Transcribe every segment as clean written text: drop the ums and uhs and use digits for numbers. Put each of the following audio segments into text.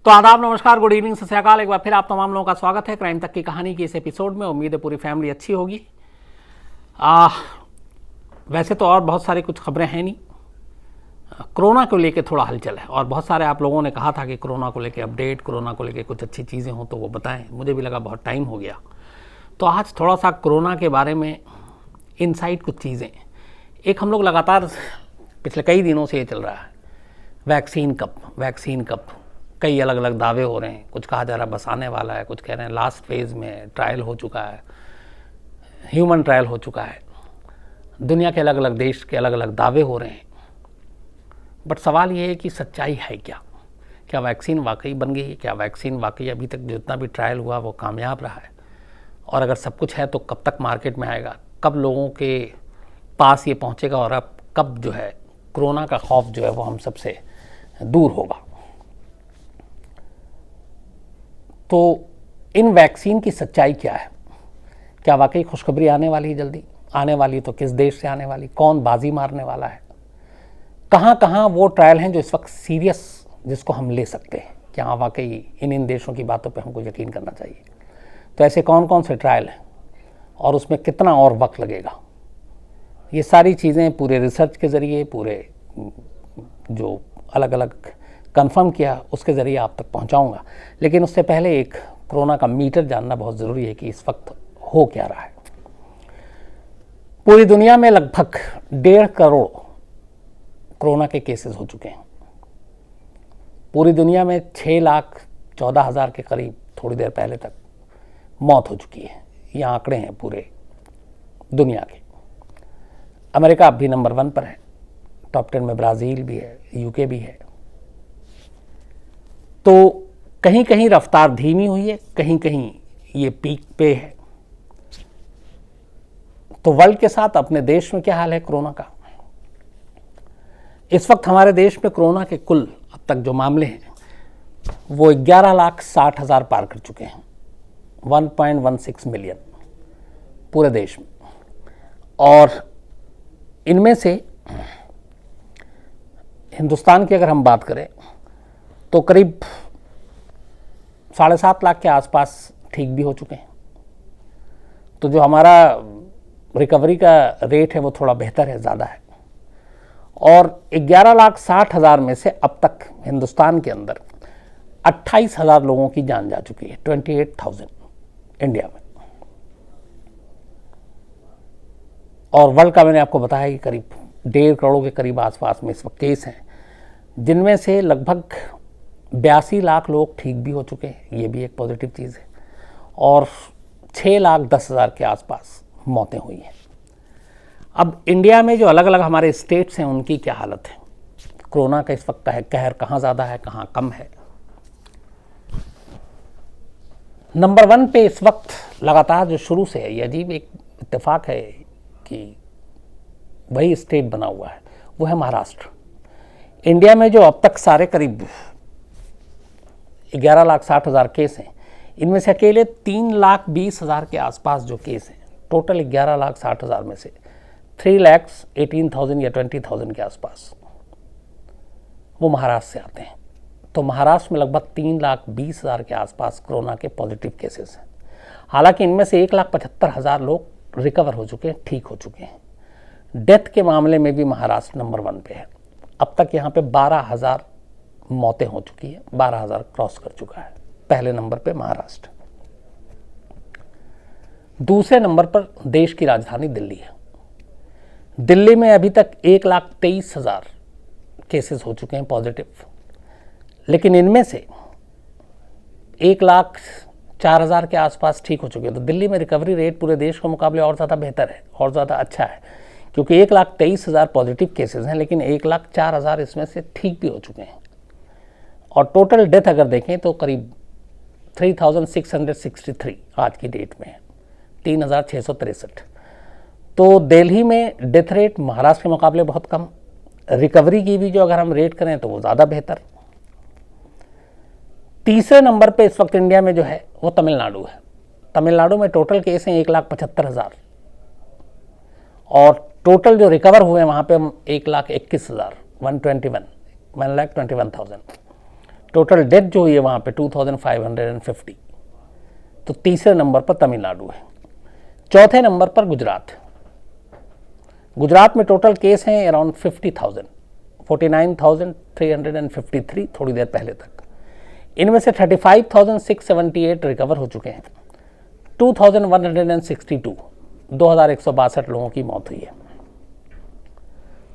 तो आदाब, नमस्कार, गुड इवनिंग, सत श्री अकाल। एक बार फिर आप तमाम लोगों का स्वागत है क्राइम तक की कहानी की इस एपिसोड में। उम्मीद है पूरी फैमिली अच्छी होगी। वैसे तो और बहुत सारी कुछ खबरें हैं नहीं। कोरोना को लेके थोड़ा हलचल है और बहुत सारे आप लोगों ने कहा था कि कोरोना को लेके अपडेट, कोरोना को लेके कुछ अच्छी चीज़ें हों तो वो बताएं। मुझे भी लगा बहुत टाइम हो गया, तो आज थोड़ा सा कोरोना के बारे में इनसाइट कुछ चीज़ें। एक, हम लोग लगातार पिछले कई दिनों से ये चल रहा है, वैक्सीन कब। कई अलग अलग दावे हो रहे हैं। कुछ कहा जा रहा है बस आने वाला है, कुछ कह रहे हैं लास्ट फेज में ट्रायल हो चुका है, ह्यूमन ट्रायल हो चुका है। दुनिया के अलग अलग देश के अलग अलग दावे हो रहे हैं। बट सवाल ये है कि सच्चाई है क्या वैक्सीन वाकई बन गई है? क्या वैक्सीन वाकई अभी तक जितना भी ट्रायल हुआ वो कामयाब रहा है? और अगर सब कुछ है तो कब तक मार्केट में आएगा, कब लोगों के पास ये पहुँचेगा और अब कब जो है कोरोना का खौफ जो है वो हम सबसे दूर होगा? तो इन वैक्सीन की सच्चाई क्या है? क्या वाकई खुशखबरी आने वाली है? जल्दी आने वाली तो किस देश से आने वाली? कौन बाजी मारने वाला है? कहाँ कहाँ वो ट्रायल हैं जो इस वक्त सीरियस, जिसको हम ले सकते हैं? क्या वाकई इन देशों की बातों पे हमको यकीन करना चाहिए? तो ऐसे कौन कौन से ट्रायल हैं और उसमें कितना और वक्त लगेगा? ये सारी चीज़ें पूरे रिसर्च के ज़रिए, पूरे जो अलग अलग कंफर्म किया उसके ज़रिए आप तक पहुंचाऊंगा। लेकिन उससे पहले एक कोरोना का मीटर जानना बहुत ज़रूरी है कि इस वक्त हो क्या रहा है। पूरी दुनिया में लगभग 1.5 करोड़ कोरोना के केसेस हो चुके हैं। पूरी दुनिया में 6,14,000 के करीब थोड़ी देर पहले तक मौत हो चुकी है। ये आंकड़े हैं पूरे दुनिया के। अमेरिका अब भी नंबर 1 पर है, टॉप 10 में ब्राज़ील भी है, यूके भी है। तो कहीं कहीं रफ्तार धीमी हुई है, कहीं कहीं ये पीक पे है। तो वर्ल्ड के साथ अपने देश में क्या हाल है कोरोना का? इस वक्त हमारे देश में कोरोना के कुल अब तक जो मामले हैं वो 11,60,000 पार कर चुके हैं। 1.16 मिलियन पूरे देश में। और इनमें से हिंदुस्तान की अगर हम बात करें तो करीब 7.5 लाख के आसपास ठीक भी हो चुके हैं। तो जो हमारा रिकवरी का रेट है वो थोड़ा बेहतर है, ज़्यादा है। और 11,60,000 में से अब तक हिंदुस्तान के अंदर 28,000 लोगों की जान जा चुकी है। 28,000 इंडिया में। और वर्ल्ड का मैंने आपको बताया कि करीब 1.5 करोड़ के करीब आसपास में इस वक्त केस हैं, जिनमें से लगभग 82 लाख लोग ठीक भी हो चुके हैं। ये भी एक पॉजिटिव चीज़ है। और 6,10,000 के आसपास मौतें हुई हैं। अब इंडिया में जो अलग अलग हमारे स्टेट्स हैं उनकी क्या हालत है? कोरोना का इस वक्त कहर कहाँ ज़्यादा है, कहाँ कम है? नंबर 1 पे इस वक्त लगातार जो शुरू से है, ये अजीब एक इत्तेफाक है कि वही स्टेट बना हुआ है, वो है महाराष्ट्र। इंडिया में जो अब तक सारे करीब 11,60,000 केस हैं, इनमें से अकेले 3,20,000 के आसपास जो केस हैं, टोटल 11,60,000 में से 3,18,000 या 20,000 के आसपास वो महाराष्ट्र से आते हैं। तो महाराष्ट्र में लगभग 3,20,000 के आसपास कोरोना के पॉजिटिव केसेस हैं। हालांकि इनमें से 1,75,000 लोग रिकवर हो चुके हैं, ठीक हो चुके हैं। डेथ के मामले में भी महाराष्ट्र नंबर 1 पे है। अब तक यहाँ पे 12,000 मौतें हो चुकी है, 12,000 क्रॉस कर चुका है। पहले नंबर पे महाराष्ट्र। दूसरे नंबर पर देश की राजधानी दिल्ली है। दिल्ली में अभी तक 1,23,000 केसेस हो चुके हैं पॉजिटिव, लेकिन इनमें से 1,04,000 के आसपास ठीक हो चुके हैं। तो दिल्ली में रिकवरी रेट पूरे देश के मुकाबले और ज़्यादा बेहतर है और ज़्यादा अच्छा है, क्योंकि 1,23,000 पॉजिटिव केसेस हैं, लेकिन 1,04,000 इसमें से ठीक भी हो चुके हैं। और टोटल डेथ अगर देखें तो करीब 3,663 आज की डेट में है, 3,663। तो दिल्ली में डेथ रेट महाराष्ट्र के मुकाबले बहुत कम। रिकवरी की भी जो अगर हम रेट करें तो वो ज़्यादा बेहतर। तीसरे नंबर पे इस वक्त इंडिया में जो है वो तमिलनाडु है। तमिलनाडु में टोटल केस हैं 1,75,000 और टोटल जो रिकवर हुए हैं वहाँ पे 1,21,000, 121,000 टोटल डेथ जो हुई है वहाँ पे 2550। तो तीसरे नंबर पर तमिलनाडु है। चौथे नंबर पर गुजरात। गुजरात में टोटल केस हैं अराउंड 50,000, 49,353 थोड़ी देर पहले तक। इनमें से 35,678 रिकवर हो चुके हैं। 2,162 2,162 लोगों की मौत हुई है।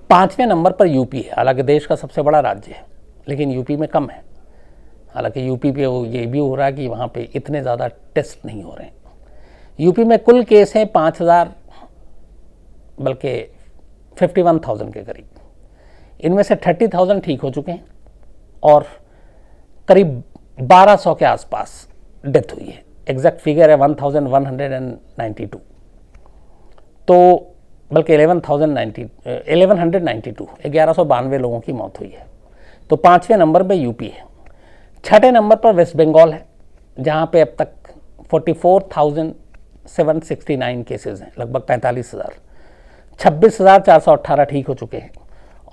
पांचवें नंबर पर यूपी है। हालांकि देश का सबसे बड़ा राज्य है, लेकिन यूपी में कम है। हालांकि यूपी पे ये भी हो रहा है कि वहाँ पे इतने ज़्यादा टेस्ट नहीं हो रहे हैं। यूपी में कुल केस हैं 5,000 बल्कि 51,000 के करीब। इनमें से 30,000 ठीक हो चुके हैं और करीब 1200 के आसपास डेथ हुई है। एग्जैक्ट फिगर है 1192, तो बल्कि 1192 लोगों की मौत हुई है। तो पांचवें नंबर पे यूपी है। छठे नंबर पर वेस्ट बंगाल है, जहां पे अब तक 44,769 केसेस हैं, लगभग 45,000। 26,418 ठीक हो चुके हैं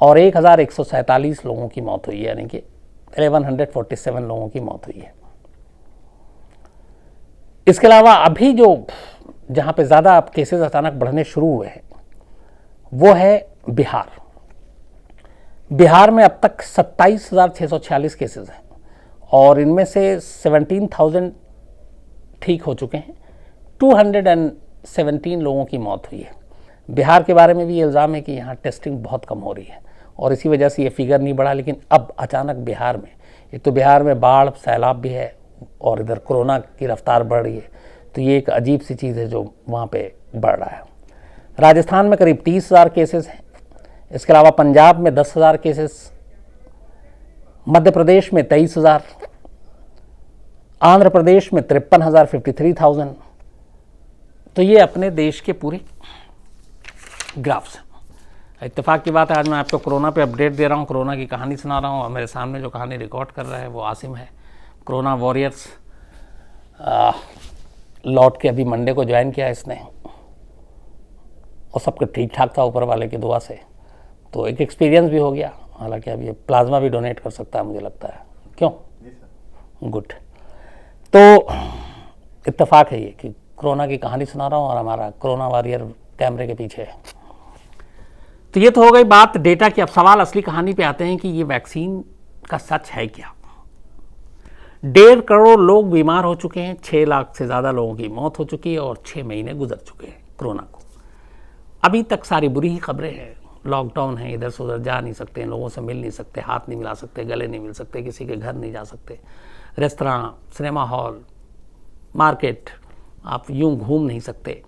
और 1,147 लोगों की मौत हुई है, यानी कि 1147 लोगों की मौत हुई है। इसके अलावा अभी जो जहां पे ज़्यादा केसेस अचानक बढ़ने शुरू हुए हैं वो है बिहार। बिहार में अब तक 27,646 केसेस हैं और इनमें से 17,000 ठीक हो चुके हैं। 217 लोगों की मौत हुई है। बिहार के बारे में भी ये इल्ज़ाम है कि यहाँ टेस्टिंग बहुत कम हो रही है और इसी वजह से ये फिगर नहीं बढ़ा। लेकिन अब अचानक बिहार में, एक तो बिहार में बाढ़ सैलाब भी है और इधर कोरोना की रफ्तार बढ़ रही है, तो ये एक अजीब सी चीज़ है जो वहाँ पे बढ़ रहा है। राजस्थान में करीब 30,000 केसेस हैं। इसके अलावा पंजाब में 10,000 केसेस, मध्य प्रदेश में 23,000, आंध्र प्रदेश में 53,000 53,000। तो ये अपने देश के पूरे ग्राफ्स हैं। इत्तेफाक की बात है, आज मैं आपको कोरोना पे अपडेट दे रहा हूँ, कोरोना की कहानी सुना रहा हूँ और मेरे सामने जो कहानी रिकॉर्ड कर रहा है वो आसिम है, कोरोना वॉरियर्स। लौट के अभी मंडे को ज्वाइन किया इसने और सब कुछ ठीक ठाक था ऊपर वाले की दुआ से, तो एक एक्सपीरियंस भी हो गया। हालांकि अब ये प्लाज्मा भी डोनेट कर सकता है मुझे लगता है, क्यों? गुड। तो इत्तेफाक है ये कि कोरोना की कहानी सुना रहा हूँ और हमारा कोरोना वॉरियर कैमरे के पीछे है। तो ये तो हो गई बात डेटा की। अब सवाल असली कहानी पे आते हैं कि ये वैक्सीन का सच है क्या। 1.5 करोड़ लोग बीमार हो चुके हैं, 6 लाख से ज़्यादा लोगों की मौत हो चुकी है और 6 महीने गुजर चुके हैं कोरोना को। अभी तक सारी बुरी ही खबरें हैं। लॉकडाउन है, इधर से उधर जा नहीं सकते, लोगों से मिल नहीं सकते, हाथ नहीं मिला सकते, गले नहीं मिल सकते, किसी के घर नहीं जा सकते, रेस्तरां, सिनेमा हॉल, मार्केट आप यूं घूम नहीं सकते,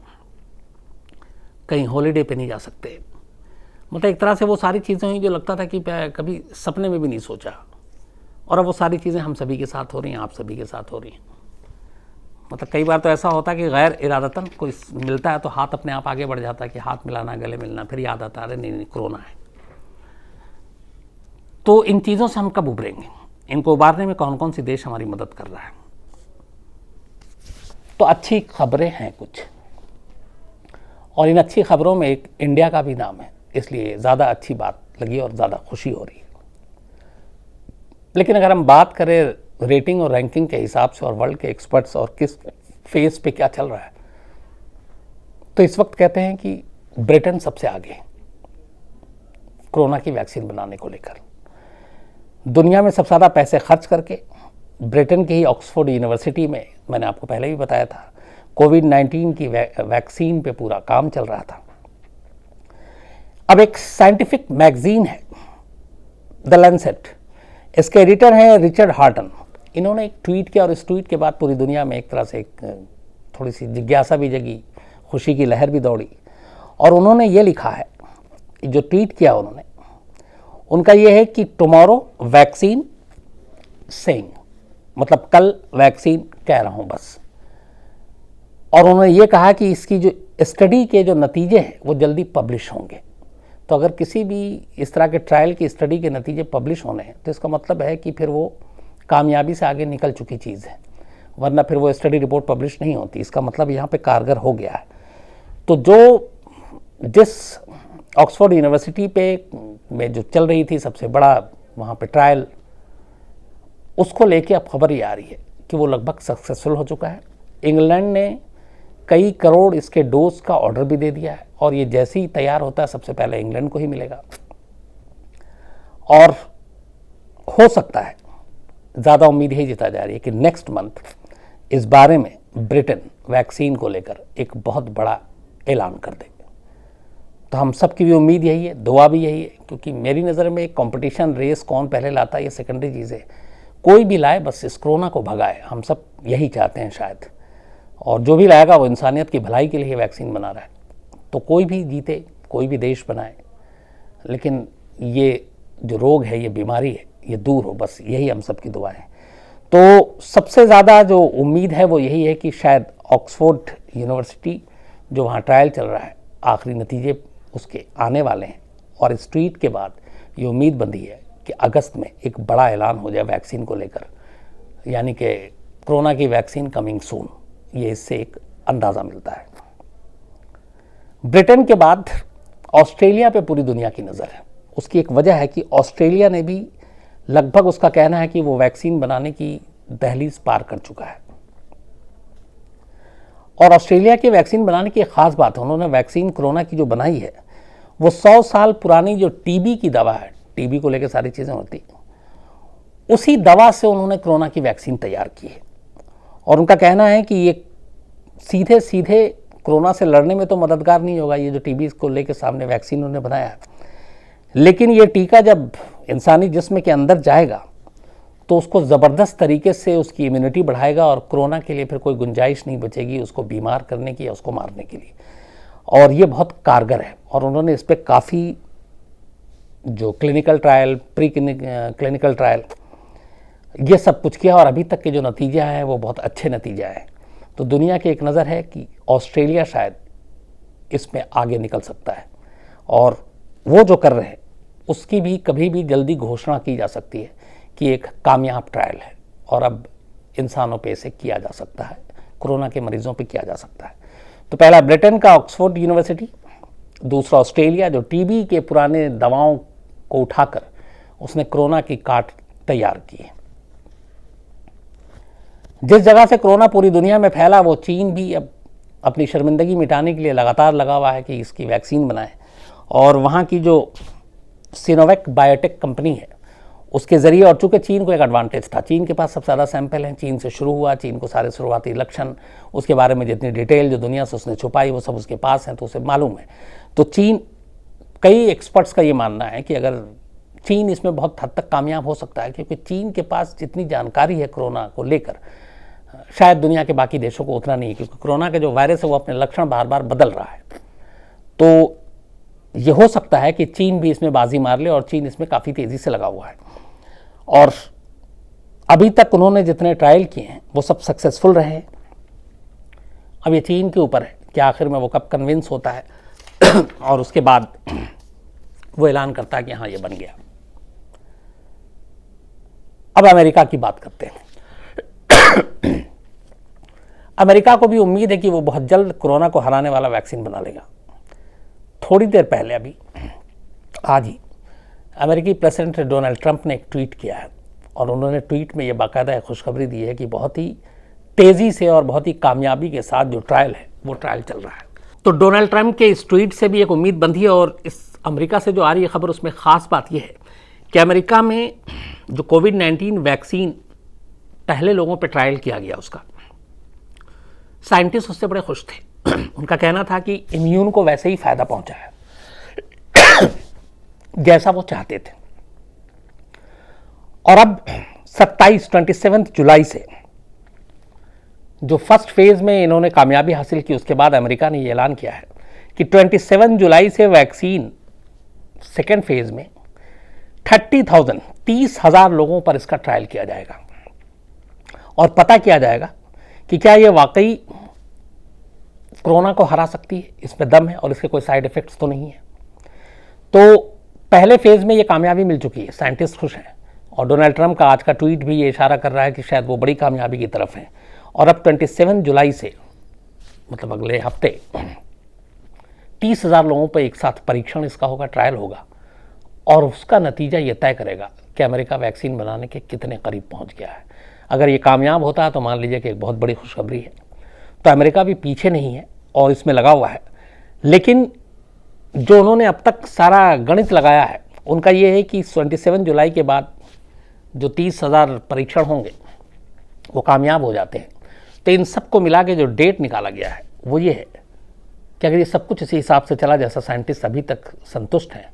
कहीं हॉलीडे पे नहीं जा सकते। मतलब एक तरह से वो सारी चीज़ें हुई जो लगता था कि कभी सपने में भी नहीं सोचा, और अब वो सारी चीज़ें हम सभी के साथ हो रही हैं, आप सभी के साथ हो रही हैं। मतलब कई बार तो ऐसा होता है कि गैर इरादतन कोई मिलता है तो हाथ अपने आप आगे बढ़ जाता है कि हाथ मिलाना, गले मिलना, फिर याद आता है अरे नहीं कोरोना है। तो इन चीज़ों से हम कब उभरेंगे? इनको उबारने में कौन कौन सी देश हमारी मदद कर रहा है? तो अच्छी खबरें हैं कुछ, और इन अच्छी खबरों में एक इंडिया का भी नाम है, इसलिए ज़्यादा अच्छी बात लगी और ज़्यादा खुशी हो रही है। लेकिन अगर हम बात करें रेटिंग और रैंकिंग के हिसाब से और वर्ल्ड के एक्सपर्ट्स और किस फेज पे क्या चल रहा है, तो इस वक्त कहते हैं कि ब्रिटेन सबसे आगे है कोरोना की वैक्सीन बनाने को लेकर। दुनिया में सबसे ज़्यादा पैसे खर्च करके ब्रिटेन की ही ऑक्सफोर्ड यूनिवर्सिटी में, मैंने आपको पहले भी बताया था, कोविड-19 की वैक्सीन पे पूरा काम चल रहा था। अब एक साइंटिफिक मैगजीन है द लैंसेट, इसके एडिटर हैं रिचर्ड हार्टन। इन्होंने एक ट्वीट किया और इस ट्वीट के बाद पूरी दुनिया में एक तरह से थोड़ी सी जिज्ञासा भी जगी, खुशी की लहर भी दौड़ी, और उन्होंने ये लिखा है, जो ट्वीट किया उन्होंने, उनका ये है कि टुमारो वैक्सीन सेइंग, मतलब कल वैक्सीन कह रहा हूं बस। और उन्होंने ये कहा कि इसकी जो स्टडी के जो नतीजे हैं वो जल्दी पब्लिश होंगे। तो अगर किसी भी इस तरह के ट्रायल की स्टडी के नतीजे पब्लिश होने हैं तो इसका मतलब है कि फिर वो कामयाबी से आगे निकल चुकी चीज़ है, वरना फिर वो स्टडी रिपोर्ट पब्लिश नहीं होती। इसका मतलब यहाँ पे कारगर हो गया है। तो जिस ऑक्सफोर्ड यूनिवर्सिटी पे में जो चल रही थी सबसे बड़ा वहाँ पे ट्रायल, उसको लेके अब खबर ये आ रही है कि वो लगभग सक्सेसफुल हो चुका है। इंग्लैंड ने कई करोड़ इसके डोज का ऑर्डर भी दे दिया है और ये जैसे ही तैयार होता है सबसे पहले इंग्लैंड को ही मिलेगा। और हो सकता है, ज़्यादा उम्मीद यही जता जा रही है कि नेक्स्ट मंथ इस बारे में ब्रिटेन वैक्सीन को लेकर एक बहुत बड़ा ऐलान कर देगा। तो हम सब की भी उम्मीद यही है, दुआ भी यही है, क्योंकि मेरी नज़र में एक कंपटीशन रेस कौन पहले लाता है ये सेकेंडरी चीज़ है। कोई भी लाए बस इस कोरोना को भगाए, हम सब यही चाहते हैं शायद। और जो भी लाएगा वो इंसानियत की भलाई के लिए वैक्सीन बना रहा है। तो कोई भी जीते, कोई भी देश बनाए, लेकिन ये जो रोग है, ये बीमारी है, ये दूर हो, बस यही हम सब की दुआ है। तो सबसे ज़्यादा जो उम्मीद है वो यही है कि शायद ऑक्सफोर्ड यूनिवर्सिटी जो वहाँ ट्रायल चल रहा है, आखिरी नतीजे उसके आने वाले हैं। और इस ट्वीट के बाद ये उम्मीद बंधी है कि अगस्त में एक बड़ा ऐलान हो जाए वैक्सीन को लेकर, यानी कि कोरोना की वैक्सीन कमिंग सून। ये इससे एक अंदाज़ा मिलता है। ब्रिटेन के बाद ऑस्ट्रेलिया पे पूरी दुनिया की नज़र है। उसकी एक वजह है कि ऑस्ट्रेलिया ने भी लगभग, उसका कहना है कि वो वैक्सीन बनाने की दहलीज पार कर चुका है। और ऑस्ट्रेलिया की वैक्सीन बनाने की एक ख़ास बात है, उन्होंने वैक्सीन कोरोना की जो बनाई है वो 100 साल पुरानी जो टीबी की दवा है, टीबी को लेकर सारी चीज़ें होती, उसी दवा से उन्होंने कोरोना की वैक्सीन तैयार की है। और उनका कहना है कि ये सीधे सीधे कोरोना से लड़ने में तो मददगार नहीं होगा, ये जो टीबी को लेकर सामने वैक्सीन उन्होंने बनाया है, लेकिन ये टीका जब इंसानी जिस्म के अंदर जाएगा तो उसको ज़बरदस्त तरीके से उसकी इम्यूनिटी बढ़ाएगा और कोरोना के लिए फिर कोई गुंजाइश नहीं बचेगी उसको बीमार करने की या उसको मारने के लिए। और ये बहुत कारगर है। और उन्होंने इस पर काफ़ी जो clinical trial, pre clinical trial, ये सब कुछ किया और अभी तक के जो नतीजे हैं वो बहुत अच्छे नतीजे हैं। तो दुनिया की एक नज़र है कि ऑस्ट्रेलिया शायद इसमें आगे निकल सकता है और वो जो कर रहे हैं उसकी भी कभी भी जल्दी घोषणा की जा सकती है कि एक कामयाब ट्रायल है और अब इंसानों पे इसे किया जा सकता है, कोरोना के मरीजों पे किया जा सकता है। तो पहला ब्रिटेन का ऑक्सफोर्ड यूनिवर्सिटी, दूसरा ऑस्ट्रेलिया जो टीबी के पुराने दवाओं को उठाकर उसने कोरोना की काट तैयार की है। जिस जगह से कोरोना पूरी दुनिया में फैला वो चीन भी अब अपनी शर्मिंदगी मिटाने के लिए लगातार लगा हुआ है कि इसकी वैक्सीन बनाए। और वहाँ की जो सिनोवैक बायोटेक कंपनी है उसके ज़रिए, और चूँकि चीन को एक एडवांटेज था, चीन के पास सबसे ज़्यादा सैंपल हैं, चीन से शुरू हुआ, चीन को सारे शुरुआती लक्षण, उसके बारे में जितनी डिटेल जो दुनिया से उसने छुपाई वो सब उसके पास हैं, तो उसे मालूम है। तो चीन, कई एक्सपर्ट्स का ये मानना है कि अगर चीन इसमें बहुत हद तक कामयाब हो सकता है, क्योंकि चीन के पास जितनी जानकारी है कोरोना को लेकर शायद दुनिया के बाकी देशों को उतना नहीं है, क्योंकि कोरोना का जो वायरस है वो अपने लक्षण बार बार बदल रहा है। तो ये हो सकता है कि चीन भी इसमें बाजी मार ले और चीन इसमें काफ़ी तेज़ी से लगा हुआ है। और अभी तक उन्होंने जितने ट्रायल किए हैं वो सब सक्सेसफुल रहे हैं। अब ये चीन के ऊपर है कि आखिर में वो कब कन्विंस होता है और उसके बाद वो ऐलान करता है कि हाँ ये बन गया। अब अमेरिका की बात करते हैं। अमेरिका को भी उम्मीद है कि वो बहुत जल्द कोरोना को हराने वाला वैक्सीन बना लेगा। थोड़ी देर पहले, अभी आज ही, अमेरिकी प्रेसिडेंट डोनाल्ड ट्रंप ने एक ट्वीट किया है और उन्होंने ट्वीट में ये बाकायदा खुशखबरी दी है कि बहुत ही तेज़ी से और बहुत ही कामयाबी के साथ जो ट्रायल है वो ट्रायल चल रहा है। तो डोनाल्ड ट्रंप के इस ट्वीट से भी एक उम्मीद बंधी है। और इस अमेरिका से जो आ रही है खबर, उसमें ख़ास बात यह है कि अमेरिका में जो कोविड-19 वैक्सीन पहले लोगों पर ट्रायल किया गया, उसका साइंटिस्ट उससे बड़े खुश थे। उनका कहना था कि इम्यून को वैसे ही फ़ायदा पहुंचा है जैसा वो चाहते थे। और अब 27 जुलाई से जो फर्स्ट फेज में इन्होंने कामयाबी हासिल की, उसके बाद अमेरिका ने ये ऐलान किया है कि 27 जुलाई से वैक्सीन सेकेंड फेज में 30,000 लोगों पर इसका ट्रायल किया जाएगा और पता किया जाएगा कि क्या ये वाकई कोरोना को हरा सकती है, इसमें दम है और इसके कोई साइड इफेक्ट्स तो नहीं है। तो पहले फेज में ये कामयाबी मिल चुकी है, साइंटिस्ट खुश हैं। और डोनाल्ड ट्रंप का आज का ट्वीट भी ये इशारा कर रहा है कि शायद वो बड़ी कामयाबी की तरफ है। और अब 27 जुलाई से, मतलब अगले हफ्ते, 30,000 लोगों पर एक साथ परीक्षण इसका होगा, ट्रायल होगा। और उसका नतीजा ये तय करेगा कि अमेरिका वैक्सीन बनाने के कितने करीब पहुंच गया है। अगर ये कामयाब होता है तो मान लीजिए कि एक बहुत बड़ी खुशखबरी है। तो अमेरिका भी पीछे नहीं है और इसमें लगा हुआ है। लेकिन जो उन्होंने अब तक सारा गणित लगाया है उनका ये है कि 27 जुलाई के बाद जो 30,000 परीक्षण होंगे वो कामयाब हो जाते हैं। तो इन सबको मिला के जो डेट निकाला गया है वो ये है कि अगर ये सब कुछ इसी हिसाब से चला जैसा साइंटिस्ट अभी तक संतुष्ट हैं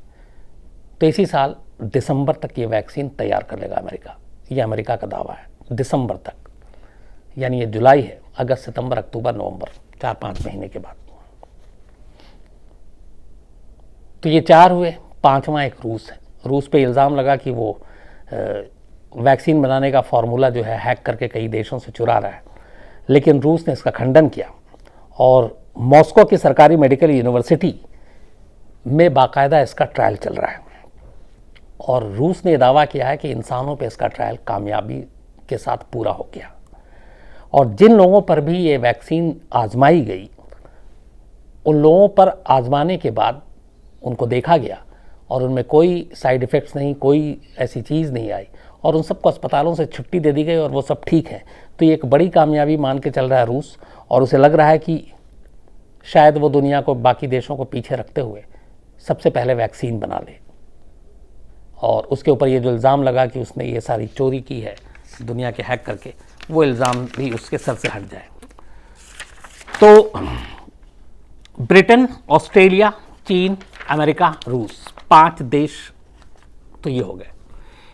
तो इसी साल दिसंबर तक ये वैक्सीन तैयार कर लेगा अमेरिका। ये अमेरिका का दावा है, दिसंबर तक, यानी ये जुलाई है, अगस्त, सितंबर, अक्टूबर, नवंबर, 4-5 महीने के बाद। तो ये 4 हुए। 5वां एक रूस है। रूस पे इल्ज़ाम लगा कि वो वैक्सीन बनाने का फार्मूला जो है हैक करके कई देशों से चुरा रहा है, लेकिन रूस ने इसका खंडन किया और मॉस्को की सरकारी मेडिकल यूनिवर्सिटी में बाकायदा इसका ट्रायल चल रहा है। और रूस ने दावा किया है कि इंसानों पे इसका ट्रायल कामयाबी के साथ पूरा हो गया और जिन लोगों पर भी ये वैक्सीन आजमाई गई उन लोगों पर आजमाने के बाद उनको देखा गया और उनमें कोई साइड इफ़ेक्ट्स नहीं, कोई ऐसी चीज़ नहीं आई और उन सबको अस्पतालों से छुट्टी दे दी गई और वो सब ठीक है। तो ये एक बड़ी कामयाबी मान के चल रहा है रूस और उसे लग रहा है कि शायद वो दुनिया को, बाकी देशों को पीछे रखते हुए सबसे पहले वैक्सीन बना ले। और उसके ऊपर ये जो इल्ज़ाम लगा कि उसने ये सारी चोरी की है दुनिया के हैक करके, वो इल्ज़ाम भी उसके सर से हट जाए। तो ब्रिटेन, ऑस्ट्रेलिया, चीन, अमेरिका, रूस, 5 देश तो ये हो गए।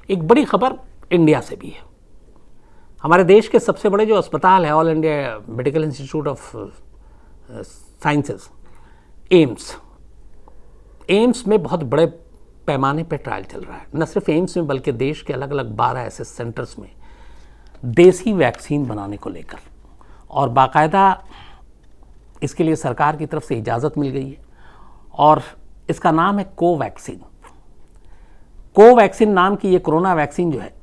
एक बड़ी खबर इंडिया से भी है। हमारे देश के सबसे बड़े जो अस्पताल है, all India medical institute of sciences, AIIMS में बहुत बड़े पैमाने पर ट्रायल चल रहा है। न सिर्फ एम्स में बल्कि देश के अलग अलग 12 ऐसे सेंटर्स में देसी वैक्सीन बनाने को लेकर, और बाकायदा इसके लिए सरकार की तरफ से इजाज़त मिल गई है और इसका नाम है कोवैक्सीन। कोवैक्सीन नाम की ये कोरोना वैक्सीन जो है,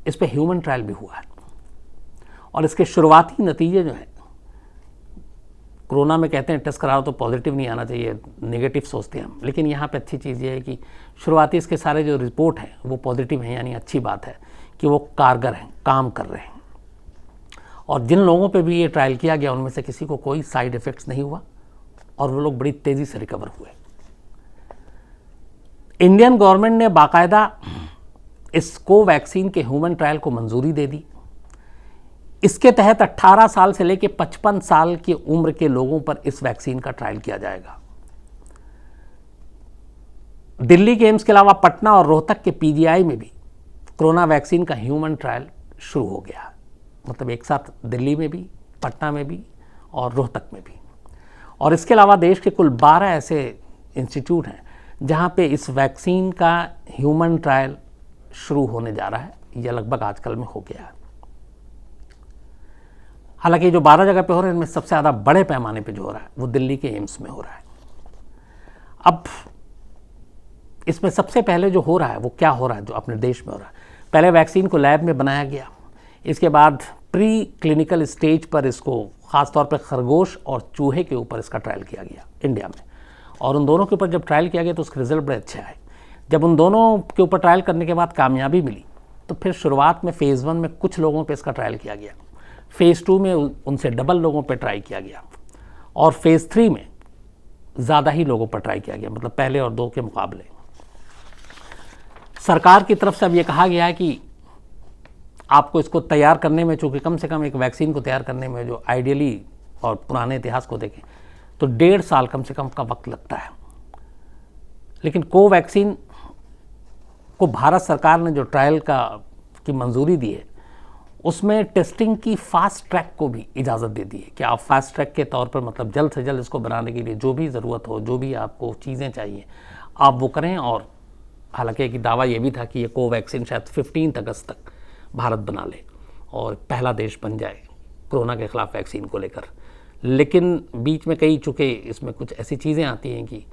इस पे ह्यूमन ट्रायल भी हुआ है और इसके शुरुआती नतीजे जो हैं, कोरोना में कहते हैं टेस्ट कराओ तो पॉजिटिव नहीं आना चाहिए, नेगेटिव सोचते हैं हम, लेकिन यहाँ पे अच्छी चीज़ ये है कि शुरुआती इसके सारे जो रिपोर्ट हैं वो पॉजिटिव हैं, यानी अच्छी बात है कि वो कारगर हैं, काम कर रहे हैं। और जिन लोगों पे भी ये ट्रायल किया गया उनमें से किसी को कोई साइड इफ़ेक्ट्स नहीं हुआ और वो लोग बड़ी तेज़ी से रिकवर हुए। इंडियन गवर्नमेंट ने बाकायदा इस कोवैक्सीन के ह्यूमन ट्रायल को मंजूरी दे दी। इसके तहत 18 साल से लेकर 55 साल की उम्र के लोगों पर इस वैक्सीन का ट्रायल किया जाएगा। दिल्ली के एम्स के अलावा पटना और रोहतक के पीजीआई में भी कोरोना वैक्सीन का ह्यूमन ट्रायल शुरू हो गया। मतलब एक साथ दिल्ली में भी, पटना में भी और रोहतक में भी। और इसके अलावा देश के कुल 12 ऐसे इंस्टीट्यूट हैं जहां पे इस वैक्सीन का ह्यूमन ट्रायल शुरू होने जा रहा है या लगभग आजकल में हो गया है। हालांकि जो 12 जगह पे हो रहे हैं इनमें सबसे ज़्यादा बड़े पैमाने पे जो हो रहा है वो दिल्ली के एम्स में हो रहा है। अब इसमें सबसे पहले जो हो रहा है वो क्या हो रहा है, जो अपने देश में हो रहा है। पहले वैक्सीन को लैब में बनाया गया, इसके बाद प्री क्लिनिकल स्टेज पर इसको ख़ासतौर पर खरगोश और चूहे के ऊपर इसका ट्रायल किया गया इंडिया में, और उन दोनों के ऊपर जब ट्रायल किया गया तो उसके रिजल्ट बड़े अच्छे आए। जब उन दोनों के ऊपर ट्रायल करने के बाद कामयाबी मिली तो फिर शुरुआत में फ़ेज़ 1 में कुछ लोगों पे इसका ट्रायल किया गया, फ़ेज़ 2 में उनसे डबल लोगों पे ट्राई किया गया और फ़ेज़ 3 में ज़्यादा ही लोगों पर ट्राई किया गया, मतलब पहले और 2 के मुकाबले। सरकार की तरफ से अब ये कहा गया है कि आपको इसको तैयार करने में, चूँकि कम से कम एक वैक्सीन को तैयार करने में जो आइडियली और पुराने इतिहास को देखें तो 1.5 साल कम से कम का वक्त लगता है। लेकिन कोवैक्सीन को भारत सरकार ने जो ट्रायल की मंजूरी दी है उसमें टेस्टिंग की फास्ट ट्रैक को भी इजाज़त दे दी है कि आप फास्ट ट्रैक के तौर पर, मतलब जल्द से जल्द इसको बनाने के लिए जो भी ज़रूरत हो, जो भी आपको चीज़ें चाहिए आप वो करें। और हालांकि एक दावा ये भी था कि ये कोवैक्सीन शायद 15 अगस्त तक भारत बना ले और पहला देश बन जाए कोरोना के ख़िलाफ़ वैक्सीन को लेकर। लेकिन बीच में कई, चूँकि इसमें कुछ ऐसी चीज़ें आती हैं कि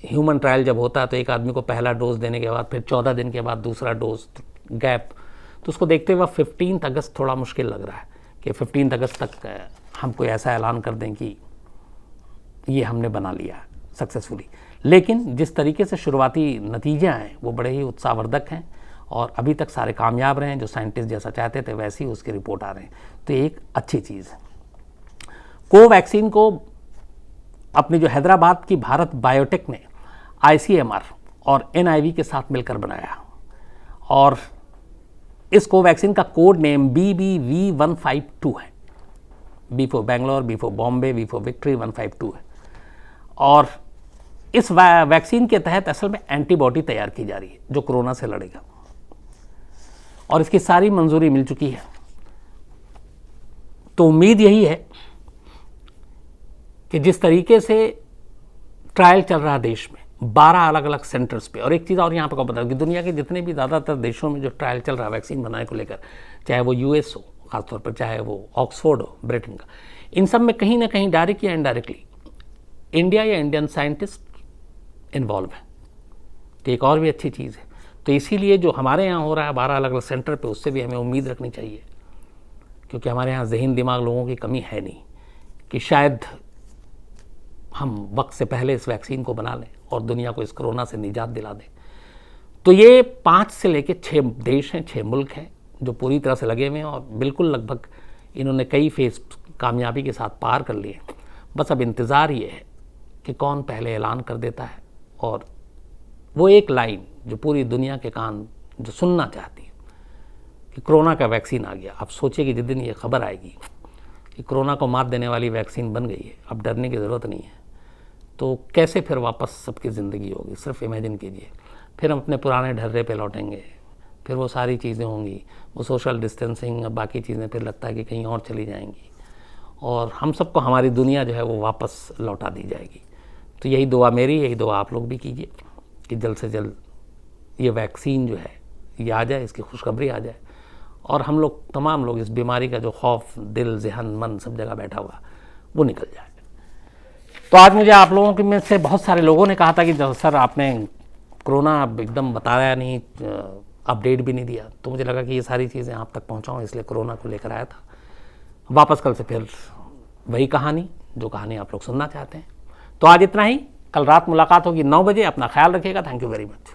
ह्यूमन ट्रायल जब होता है तो एक आदमी को पहला डोज देने के बाद फिर 14 दिन के बाद दूसरा डोज गैप, तो उसको देखते हुए 15 अगस्त थोड़ा मुश्किल लग रहा है कि 15 अगस्त तक हम कोई ऐसा ऐलान कर दें कि ये हमने बना लिया सक्सेसफुली। लेकिन जिस तरीके से शुरुआती नतीजे आए वो बड़े ही उत्साहवर्धक हैं और अभी तक सारे कामयाब रहे हैं। जो साइंटिस्ट जैसा चाहते थे वैसी ही उसकी रिपोर्ट आ रहे हैं, तो ये एक अच्छी चीज़ है। कोवैक्सीन को अपनी जो हैदराबाद की भारत बायोटेक ने ICMR और NIV के साथ मिलकर बनाया और इस कोवैक्सीन का कोड नेम BBV152 है। B for Bangalore, B for Bombay, V for victory, 152 है। और इस वैक्सीन के तहत असल में एंटीबॉडी तैयार की जा रही है जो कोरोना से लड़ेगा और इसकी सारी मंजूरी मिल चुकी है। तो उम्मीद यही है कि जिस तरीके से ट्रायल चल रहा देश में 12 अलग अलग सेंटर्स पे, और एक चीज़ और यहाँ पर बता दूं कि दुनिया के जितने भी ज़्यादातर देशों में जो ट्रायल चल रहा है वैक्सीन बनाने को लेकर, चाहे वो US हो खासतौर पर, चाहे वो ऑक्सफोर्ड हो ब्रिटेन का, इन सब में कहीं ना कहीं डायरेक्ट या इनडायरेक्टली इंडिया या इंडियन साइंटिस्ट इन्वॉल्व है। तो एक और भी अच्छी चीज़ है। तो इसीलिए जो हमारे यहाँ हो रहा है 12 अलग अलग सेंटर पे, उससे भी हमें उम्मीद रखनी चाहिए, क्योंकि हमारे यहाँ ज़हन दिमाग लोगों की कमी है नहीं कि शायद हम वक्त से पहले इस वैक्सीन को बना लें और दुनिया को इस कोरोना से निजात दिला दें। तो ये 5 से लेकर 6 देश हैं, 6 मुल्क हैं जो पूरी तरह से लगे हुए हैं और बिल्कुल लगभग इन्होंने कई फेज कामयाबी के साथ पार कर लिए। बस अब इंतज़ार ये है कि कौन पहले ऐलान कर देता है और वो एक लाइन जो पूरी दुनिया के कान जो सुनना चाहती है कि कोरोना का वैक्सीन आ गया। आप सोचिए कि जिस दिन ये खबर आएगी कि कोरोना को मात देने वाली वैक्सीन बन गई है, अब डरने की ज़रूरत नहीं है, तो कैसे फिर वापस सबकी ज़िंदगी होगी। सिर्फ इमेजिन कीजिए, फिर हम अपने पुराने ढर्रे पे लौटेंगे, फिर वो सारी चीज़ें होंगी, वो सोशल डिस्टेंसिंग, बाकी चीज़ें फिर लगता है कि कहीं और चली जाएंगी और हम सबको हमारी दुनिया जो है वो वापस लौटा दी जाएगी। तो यही दुआ मेरी, यही दुआ आप लोग भी कीजिए कि जल्द से जल्द ये वैक्सीन जो है ये आ जाए, इसकी खुशखबरी आ जाए और हम लोग तमाम लोग इस बीमारी का जो खौफ दिल जहन मन सब जगह बैठा हुआ वो निकल जाए। तो आज मुझे आप लोगों के में से बहुत सारे लोगों ने कहा था कि सर आपने कोरोना एकदम बताया नहीं, अपडेट भी नहीं दिया, तो मुझे लगा कि ये सारी चीज़ें आप तक पहुँचाऊँ, इसलिए कोरोना को लेकर आया था। वापस कल से फिर वही कहानी, जो कहानी आप लोग सुनना चाहते हैं। तो आज इतना ही, कल रात मुलाकात होगी 9 बजे। अपना ख्याल रखिएगा। Thank you very much.